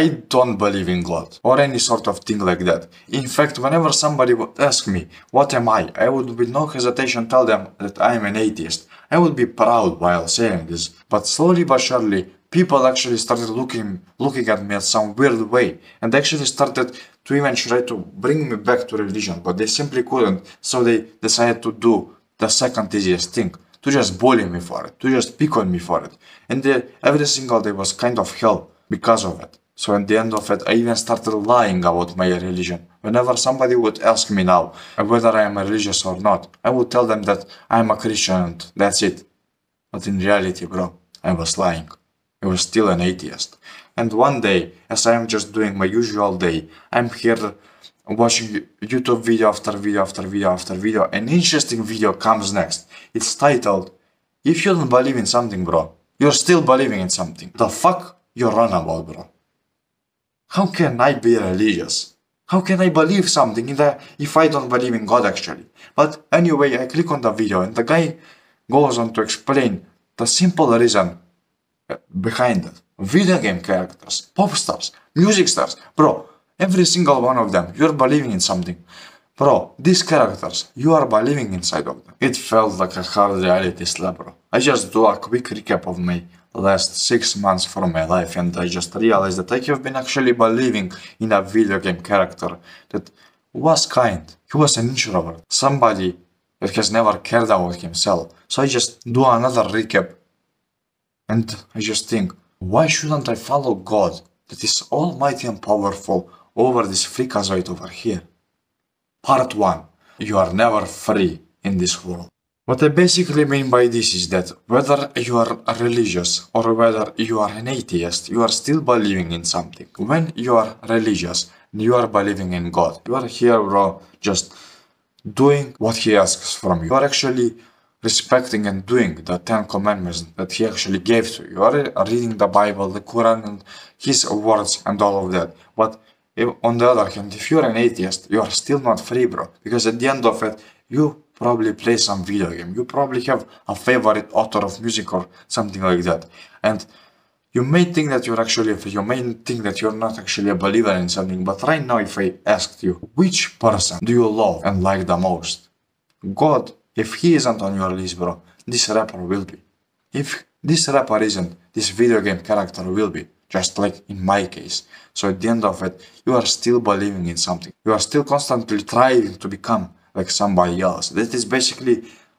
I don't believe in God or any sort of thing like that. In fact, whenever somebody would ask me, what am I would with no hesitation tell them that I am an atheist. I would be proud while saying this. But slowly but surely, people actually started looking at me in some weird way and actually started to even try to bring me back to religion, but they simply couldn't, so they decided to do the second easiest thing, to just bully me for it, to just pick on me for it. And every single day was kind of hell because of it. So at the end of it, I even started lying about my religion. Whenever somebody would ask me now whether I am religious or not, I would tell them that I am a Christian and that's it. But in reality, bro, I was lying. I was still an atheist. And one day, as I am just doing my usual day, I'm here watching YouTube video after video after video after video. An interesting video comes next. It's titled, "If you don't believe in something, bro, you're still believing in something. The fuck you're on about, bro? How can I be religious? How can I believe something if I don't believe in God actually?" But anyway, I click on the video and the guy goes on to explain the simple reason behind it. Video game characters, pop stars, music stars, bro, every single one of them, you're believing in something. Bro, these characters, you are believing inside of them. It felt like a hard reality slap, bro. I just do a quick recap of my last 6 months from my life and I just realized that I have been actually believing in a video game character that was kind. He was an introvert, somebody that has never cared about himself. So I just do another recap and I just think, why shouldn't I follow God that is almighty and powerful over this freakazoid over here? Part 1. You are never free in this world. What I basically mean by this is that whether you are religious or whether you are an atheist, you are still believing in something. When you are religious, you are believing in God. You are here, bro, just doing what He asks from you. You are actually respecting and doing the 10 commandments that He actually gave to you. You are reading the Bible, the Quran, and His words and all of that. But on the other hand, if you're an atheist, you are still not free, bro. Because at the end of it, you probably play some video game. You probably have a favorite author of music or something like that. And you may think that you're actually free. You may think that you're not actually a believer in something. But right now, if I asked you, which person do you love and like the most? God, if He isn't on your list, bro, this rapper will be. If this rapper isn't, this video game character will be. Just like in my case. So at the end of it, you are still believing in something. You are still constantly trying to become like somebody else. That is basically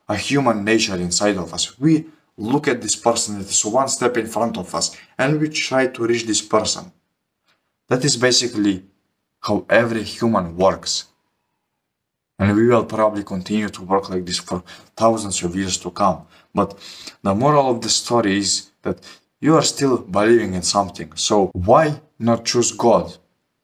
a human nature inside of us. We look at this person that is one step in front of us and we try to reach this person. That is basically how every human works. And we will probably continue to work like this for thousands of years to come. But the moral of the story is that you are still believing in something. So why not choose God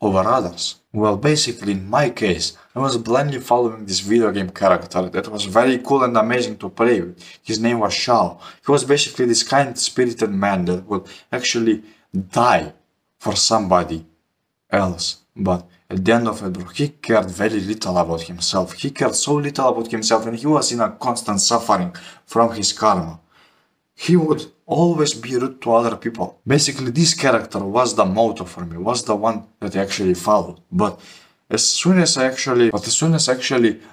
over others? Well, basically in my case, I was blindly following this video game character that was very cool and amazing to play with. His name was Shao. He was basically this kind-spirited man that would actually die for somebody else. But at the end of it, bro, he cared very little about himself. He cared so little about himself and he was in a constant suffering from his karma. He would always be rude to other people. Basically, this character was the motto for me, was the one that I actually followed. But as soon as I actually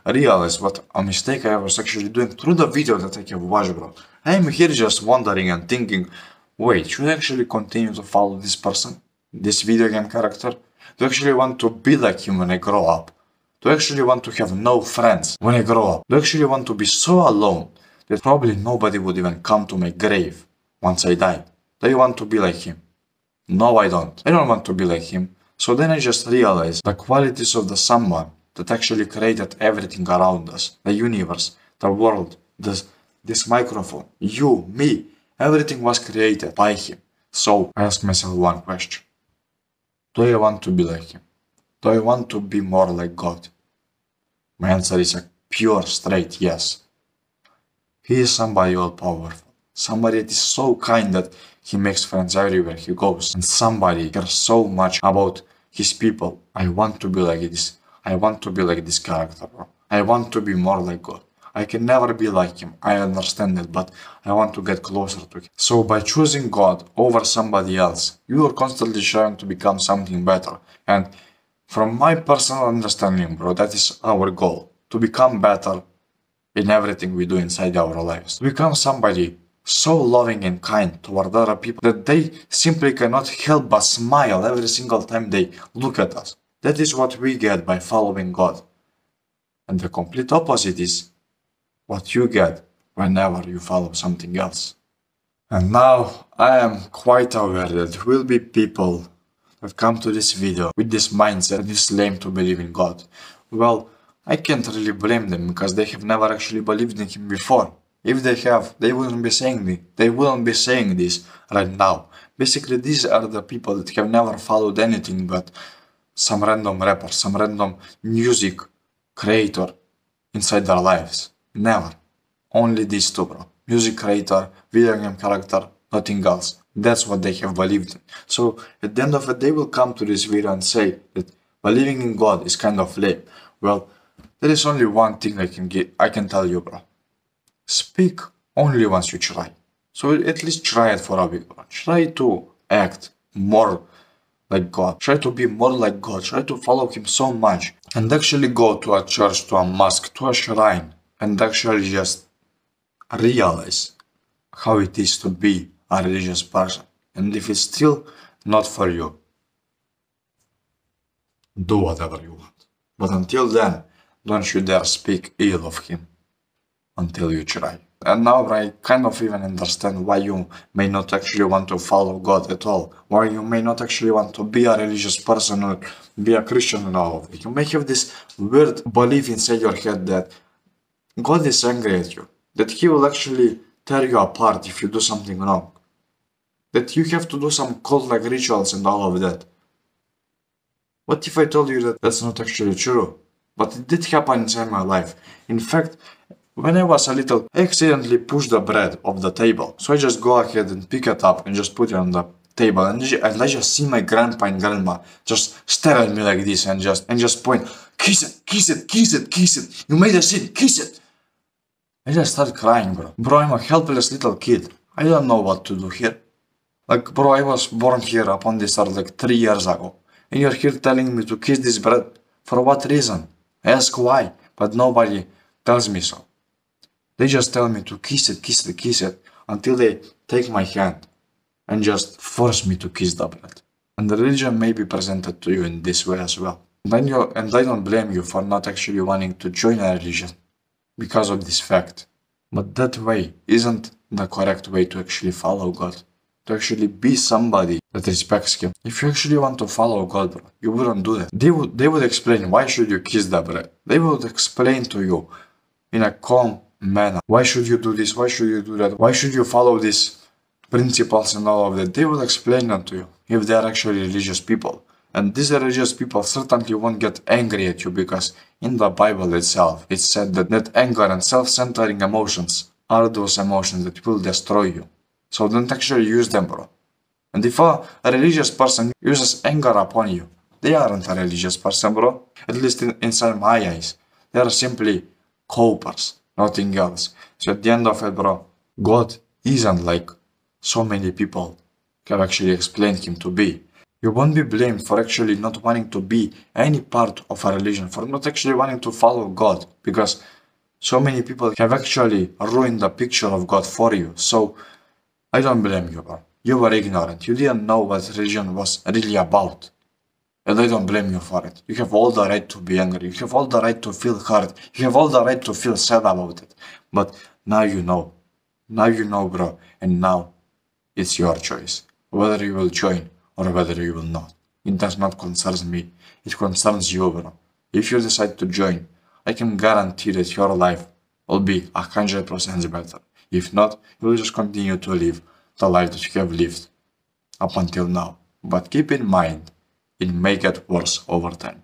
realized what a mistake I was actually doing through the video that I have watched, bro, I am here just wondering and thinking, wait, should I actually continue to follow this person? This video game character? Do I actually want to be like him when I grow up? Do I actually want to have no friends when I grow up? Do I actually want to be so alone that probably nobody would even come to my grave once I die? Do you want to be like him? No, I don't. I don't want to be like him. So then I just realized the qualities of the someone that actually created everything around us. The universe, the world, this microphone, you, me, everything was created by him. So I asked myself one question. Do I want to be like him? Do I want to be more like God? My answer is a pure, straight yes. He is somebody all-powerful. Somebody that is so kind that he makes friends everywhere he goes. And somebody cares so much about his people. I want to be like this. I want to be like this character, bro. I want to be more like God. I can never be like him. I understand it, but I want to get closer to him. So by choosing God over somebody else, you are constantly trying to become something better. And from my personal understanding, bro, that is our goal. To become better in everything we do inside our lives. To become somebody so loving and kind toward other people that they simply cannot help but smile every single time they look at us. That is what we get by following God. And the complete opposite is what you get whenever you follow something else. And now I am quite aware that there will be people that come to this video with this mindset that it's lame to believe in God. Well, I can't really blame them because they have never actually believed in Him before. If they have, they wouldn't be saying this right now. Basically, these are the people that have never followed anything but some random rapper, some random music creator inside their lives. Never. Only these two, bro. Music creator, video game character, nothing else. That's what they have believed in. So at the end of it, they will come to this video and say that believing in God is kind of lame. Well, there is only one thing I can tell you, bro. Speak only once you try. So at least try it for a week, bro. Try to act more like God. Try to be more like God. Try to follow Him so much. And actually go to a church, to a mosque, to a shrine. And actually just realize how it is to be a religious person. And if it's still not for you, do whatever you want. But until then, don't you dare speak ill of Him until you try. And now I kind of even understand why you may not actually want to follow God at all. Why you may not actually want to be a religious person or be a Christian and all of it. You may have this weird belief inside your head that God is angry at you. That He will actually tear you apart if you do something wrong. That you have to do some cult-like rituals and all of that. What if I told you that that's not actually true? But it did happen inside my life. In fact, when I was a little, I accidentally pushed the bread off the table. So I just go ahead and pick it up and just put it on the table. And I just see my grandpa and grandma just stare at me like this and just point, kiss it, kiss it, kiss it, kiss it. You made a sin, kiss it. I just start crying, bro. Bro, I'm a helpless little kid. I don't know what to do here. Like, bro, I was born here upon this earth like 3 years ago. And you're here telling me to kiss this bread. For what reason? I ask why, but nobody tells me so. They just tell me to kiss it, kiss it, kiss it, until they take my hand and just force me to kiss the bread. And the religion may be presented to you in this way as well. And I don't blame you for not actually wanting to join a religion because of this fact. But that way isn't the correct way to actually follow God. To actually be somebody that respects Him. If you actually want to follow God, bro, you wouldn't do that. They would explain why should you kiss the bread. They would explain to you in a calm manner. Why should you do this? Why should you do that? Why should you follow these principles and all of that? They will explain them to you if they are actually religious people. And these religious people certainly won't get angry at you because in the Bible itself, it's said that anger and self-centering emotions are those emotions that will destroy you. So don't actually use them, bro. And if a religious person uses anger upon you, they aren't a religious person, bro. At least inside my eyes. They are simply copers, nothing else. So at the end of it, bro, God isn't like so many people have actually explained Him to be. You won't be blamed for actually not wanting to be any part of a religion, for not actually wanting to follow God, because so many people have actually ruined the picture of God for you. So I don't blame you, bro. You were ignorant. You didn't know what religion was really about. And I don't blame you for it. You have all the right to be angry. You have all the right to feel hurt. You have all the right to feel sad about it. But now you know. Now you know, bro. And now it's your choice. Whether you will join or whether you will not. It does not concern me. It concerns you, bro. If you decide to join, I can guarantee that your life will be 100% better. If not, you will just continue to live the life that you have lived up until now. But keep in mind, it may get worse over time.